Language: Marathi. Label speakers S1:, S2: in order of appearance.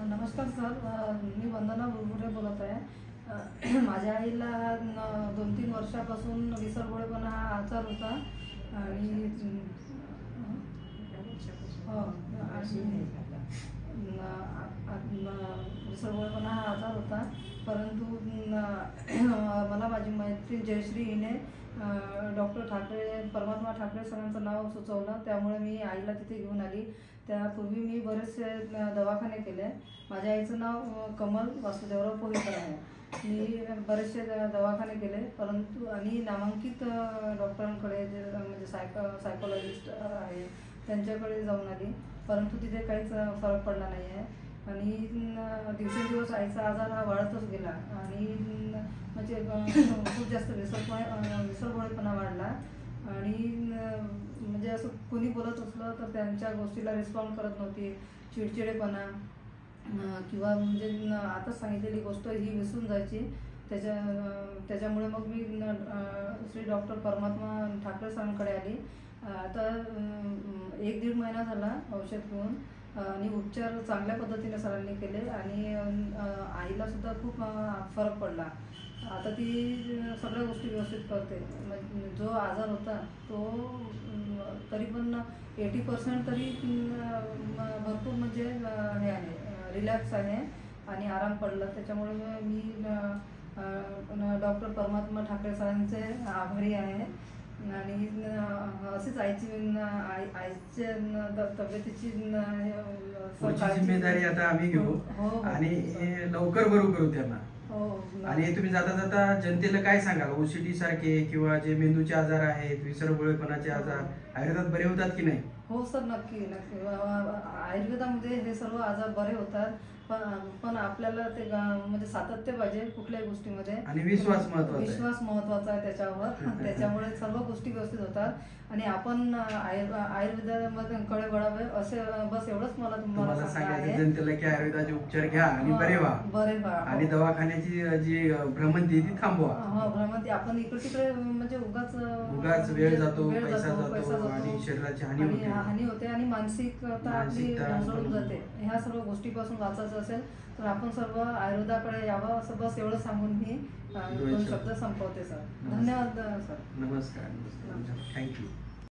S1: नमस्कार सर, मी वंदना बुरबुरे बोलत आहे। माझ्या आईला 2-3 वर्षापासून विसरगोळेपणा हा आजार होता आणि विसरगोळेपणा हा आजार होता। परंतु मला माझी मैत्रीण जयश्री हिने डॉक्टर ठाकरे परमात्मा ठाकरे सरांचं नाव सुचवलं, त्यामुळे मी आईला तिथे घेऊन आली। त्यापूर्वी मी बरेचसे दवाखाने केले। माझ्या आईचं नाव कमल वासुदेवराव पोहेकर आहे। मी बरेचसे दवाखाने केले, परंतु आणि नामांकित डॉक्टरांकडे जे म्हणजे सायकोलॉजिस्ट आहे त्यांच्याकडे जाऊन आली, परंतु तिथे काहीच फरक पडला नाही आहे। आणि दिवसेंदिवस आईचा आजार हा वाढतच गेला आणि म्हणजे खूप जास्त विसरगोळेपणा वाढला आणि म्हणजे असं कोणी बोलत असलं तर त्यांच्या गोष्टीला रिस्पॉन्ड करत नव्हती, चिडचिडेपणा किंवा म्हणजे आता सांगितलेली गोष्ट ही विसरून जायची। त्याच्यामुळे मग मी श्री डॉक्टर परमात्मा ठाकरे सरांकडे आली। आता 1-1.5 महिना झाला औषध घेऊन आणि उपचार चांगल्या पद्धतीने सरांनी केले आणि आईला सुद्धा खूप फरक पडला। आता ती सगळ्या गोष्टी व्यवस्थित करते। जो आजार होता तो तरी पण 80% तरी भरपूर म्हणजे हे आहे, रिलॅक्स आहे आणि आराम पडला। त्याच्यामुळे मी डॉक्टर परमात्मा ठाकरे सरांचे आभारी आहे आणि अशीच आईच्या तब्येतीची
S2: जिम्मेदारी आता आम्ही घेऊ आणि लवकर बरोबर करू त्यांना। आणि तुम्ही जाता जाता जनतेला काय सांगाल? ओसीडी सारखे किंवा जे मेंदूचे आजार आहेत, विसरगोळेपणाचे आजार आयुर्वेदात बरे होतात की नाही?
S1: हो सर, नक्की नक्की आयुर्वेदामध्ये हे सर्व आजार बरे होतात, पण आपल्याला ते म्हणजे सातत्य पाहिजे कुठल्याही गोष्टीमध्ये
S2: आणि विश्वास महत्वाचा
S1: आहे त्याच्यावर। त्याच्यामुळे सर्व गोष्टी व्यवस्थित होतात आणि आपण आयुर्वेदामध्ये कडे वळावे असे बस एवढंच मला तुम्हाला
S2: सांगायचं जनतेला की आयुर्वेदाचे उपचार घ्या आणि बरे व्हा आणि दवाखान्याची जी भ्रमंती ती थांबवा।
S1: भ्रमंती आपण इकडे तिकडे म्हणजे उगाच
S2: वेळ जातो, पैसा जातो आणि शरीराची
S1: हानी होते आणि मानसिकता आपली ढासळून जाते। ह्या सर्व गोष्टीपासून वाचायचं असेल तर आपण सर्व आयुर्वेदाकडे यावं असं बस एवढं सांगून मी 2 शब्द संपवते सर। धन्यवाद सर।
S2: नमस्कार, थँक्यू।